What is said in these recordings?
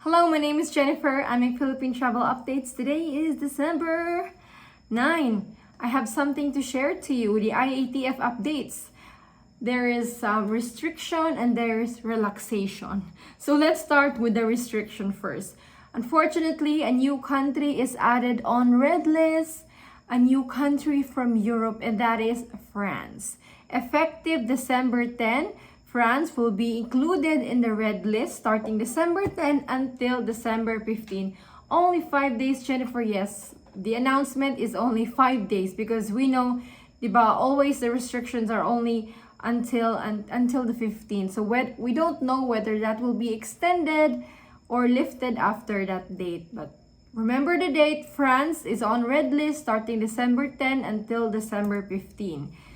Hello, my name is Jennifer. I'm in Philippine Travel Updates. Today is December 9. I have something to share to you, the Iatf updates. There is restriction and there is relaxation. So let's start with the restriction first. Unfortunately, a new country is added on Redlist, a new country from Europe, and that is France. Effective December 10, France will be included in the red list starting December 10 until December 15. Only 5 days, Jennifer. Yes, the announcement is only 5 days because we know, diba, always the restrictions are only until the 15th. So we don't know whether that will be extended or lifted after that date. But remember the date, France is on red list starting December 10 until December 15.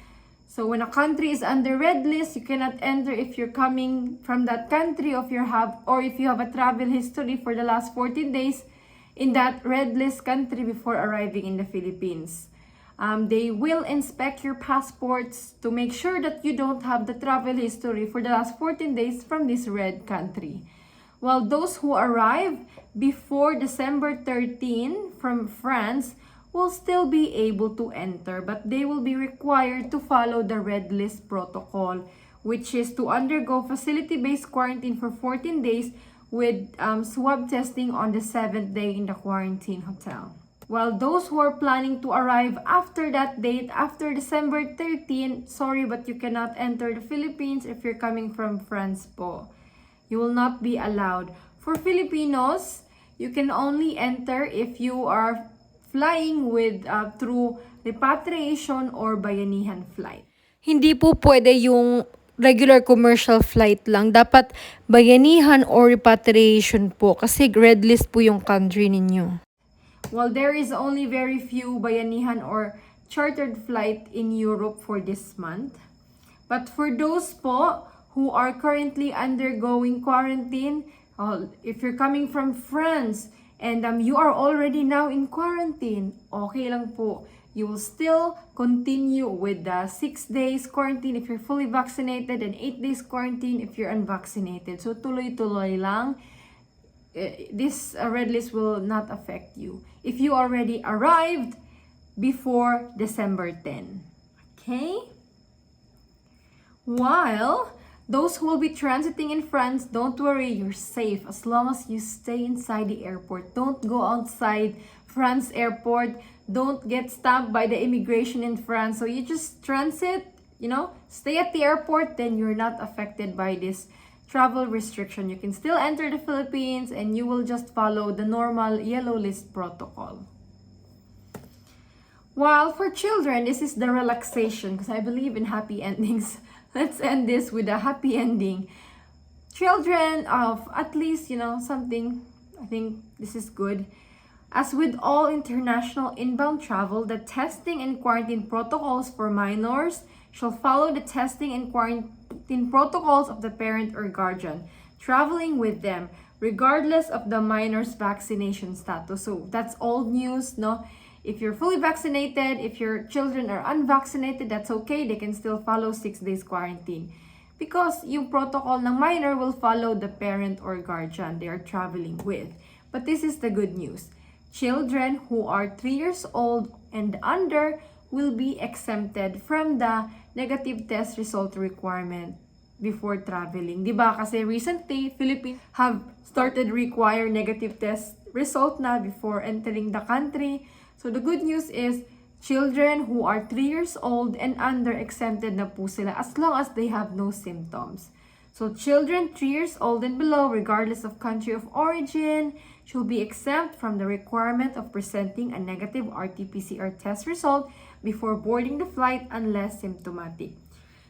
So when a country is under red list, you cannot enter if you're coming from that country or if you have a travel history for the last 14 days in that red list country before arriving in the Philippines. They will inspect your passports to make sure that you don't have the travel history for the last 14 days from this red country. While those who arrive before December 13 from France will still be able to enter, but they will be required to follow the Redlist Protocol, which is to undergo facility-based quarantine for 14 days with swab testing on the 7th day in the quarantine hotel. While those who are planning to arrive after that date, after December 13, sorry, but you cannot enter the Philippines if you're coming from France po. You will not be allowed. For Filipinos, you can only enter if you are flying with through repatriation or bayanihan flight. Hindi po pwede yung regular commercial flight lang. Dapat bayanihan or repatriation po kasi red list po yung country ninyo. Well, there is only very few bayanihan or chartered flight in Europe for this month. But for those po who are currently undergoing quarantine, if you're coming from France, and you are already now in quarantine, okay lang po. You will still continue with the 6 days quarantine if you're fully vaccinated and 8 days quarantine if you're unvaccinated. So tuloy-tuloy lang. This red list will not affect you if you already arrived before December 10. Okay? While those who will be transiting in France, don't worry, you're safe as long as you stay inside the airport. Don't go outside France airport. Don't get stopped by the immigration in France. So you just transit, stay at the airport, then you're not affected by this travel restriction. You can still enter the Philippines and you will just follow the normal yellow list protocol. While for children, this is the relaxation because I believe in happy endings. Let's end this with a happy ending. Children of at least, something, I think this is good. As with all international inbound travel, the testing and quarantine protocols for minors shall follow the testing and quarantine protocols of the parent or guardian traveling with them, regardless of the minor's vaccination status. So that's old news, no? If you're fully vaccinated, if your children are unvaccinated, that's okay. They can still follow 6 days quarantine. Because yung protocol ng minor will follow the parent or guardian they are traveling with. But this is the good news. Children who are 3 years old and under will be exempted from the negative test result requirement before traveling. Diba? Kasi recently, Philippines have started require negative test result na before entering the country. So the good news is, children who are 3 years old and under exempted na po sila as long as they have no symptoms. So children 3 years old and below, regardless of country of origin, should be exempt from the requirement of presenting a negative RT-PCR test result before boarding the flight unless symptomatic.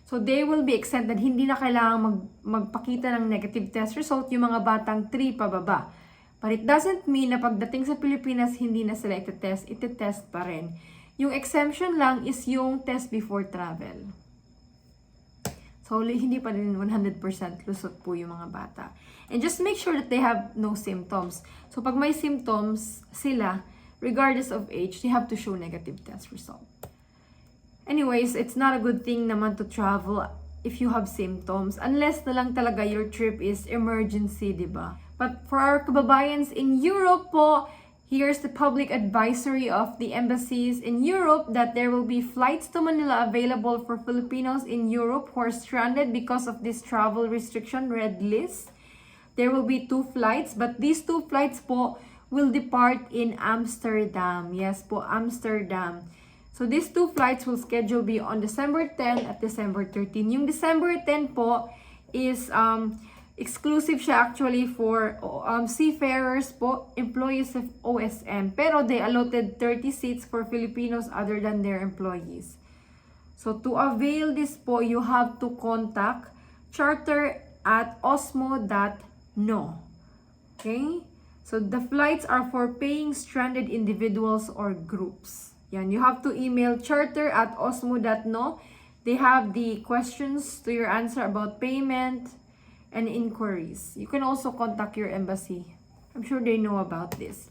So they will be exempted. Hindi na kailangang magpakita ng negative test result yung mga batang 3 pababa. But it doesn't mean na pagdating sa Pilipinas, hindi na sila itetest pa rin. Yung exemption lang is yung test before travel. So, hindi pa rin 100% lusot po yung mga bata. And just make sure that they have no symptoms. So, pag may symptoms sila, regardless of age, they have to show negative test result. Anyways, it's not a good thing naman to travel if you have symptoms. Unless na lang talaga your trip is emergency, diba? But for our kababayans in Europe po, here's the public advisory of the embassies in Europe that there will be flights to Manila available for Filipinos in Europe who are stranded because of this travel restriction red list. There will be 2 flights, but these 2 flights po will depart in Amsterdam. Yes po, Amsterdam. So these 2 flights will schedule be on December 10 at December 13. Yung December 10 po is exclusive siya actually for seafarers po, employees of OSM. Pero they allotted 30 seats for Filipinos other than their employees. So to avail this po, you have to contact charter@osmo.no. Okay? So the flights are for paying stranded individuals or groups. Yan, you have to email charter@osmo.no. They have the questions to your answer about payment and inquiries. You can also contact your embassy. I'm sure they know about this.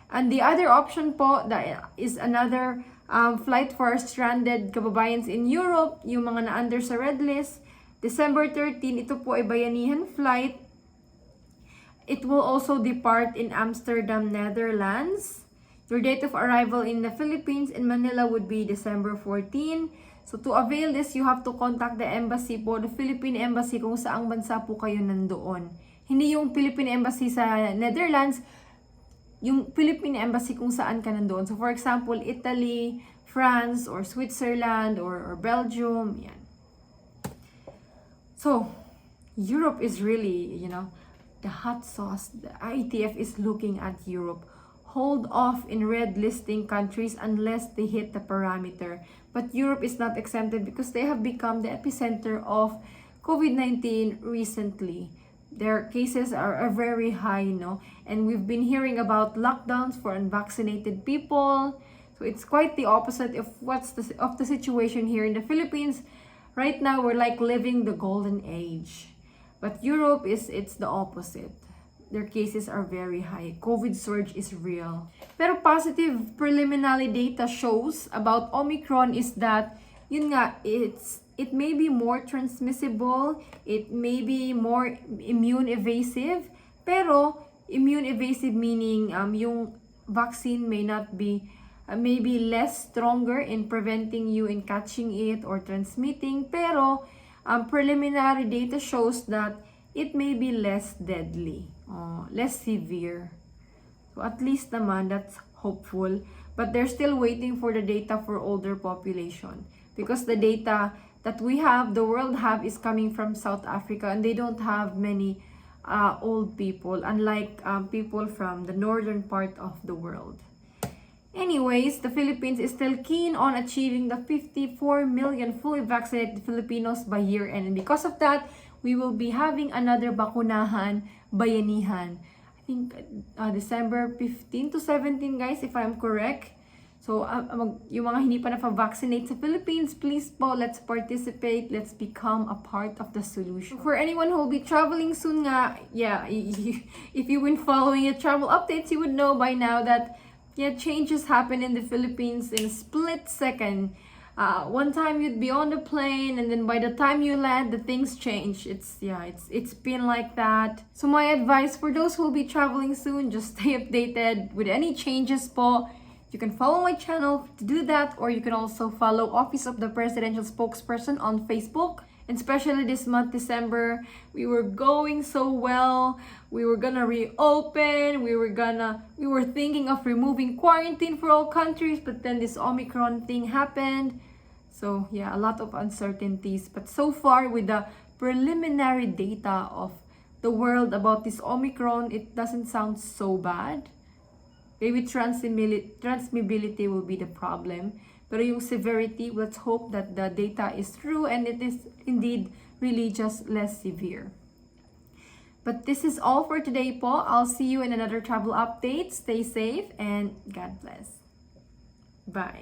And the other option po, that is another flight for stranded kababayans in Europe, yung mga na-under sa red list. December 13, ito po ay bayanihan flight. It will also depart in Amsterdam, Netherlands. Your date of arrival in the Philippines in Manila would be December 14. So to avail this, you have to contact the embassy po, the Philippine Embassy kung saang bansa po kayo nandoon. Hindi yung Philippine Embassy sa Netherlands, yung Philippine Embassy kung saan ka nandoon. So for example, Italy, France, or Switzerland, or Belgium, yan. So, Europe is really, the hot sauce. The IATF is looking at Europe. Hold off in red listing countries unless they hit the parameter. But Europe is not exempted because they have become the epicenter of COVID-19 recently. Their cases are very high, and we've been hearing about lockdowns for unvaccinated people. So it's quite the opposite of the situation here in the Philippines. Right now, we're like living the golden age. But Europe it's the opposite. Their cases are very high. COVID surge is real. Pero positive preliminary data shows about Omicron is that, yun nga, it may be more transmissible, it may be more immune evasive, pero immune evasive meaning yung vaccine may not be, maybe less stronger in preventing you in catching it or transmitting, pero preliminary data shows that it may be less deadly. Less severe. So at least naman, that's hopeful. But they're still waiting for the data for older population. Because the data that we have, the world have, is coming from South Africa. And they don't have many old people. Unlike people from the northern part of the world. Anyways, the Philippines is still keen on achieving the 54 million fully vaccinated Filipinos by year end. And because of that, we will be having another bakunahan, bayanihan. I think December 15 to 17, guys, if I'm correct. So, yung mga hindi pa na-vaccinate sa Philippines, please po, let's participate. Let's become a part of the solution. For anyone who will be traveling soon nga, if you've been following the travel updates, you would know by now that, changes happen in the Philippines in a split second. One time you'd be on the plane, and then by the time you land, the things change. It's been like that. So my advice for those who will be traveling soon, just stay updated with any changes po. You can follow my channel to do that, or you can also follow Office of the Presidential Spokesperson on Facebook. And especially this month, December, we were going so well. We were gonna reopen. We were thinking of removing quarantine for all countries, but then this Omicron thing happened. So a lot of uncertainties. But so far, with the preliminary data of the world about this Omicron, it doesn't sound so bad. Maybe transmissibility will be the problem. Pero yung severity, let's hope that the data is true and it is indeed really just less severe. But this is all for today po. I'll see you in another travel update. Stay safe and God bless. Bye.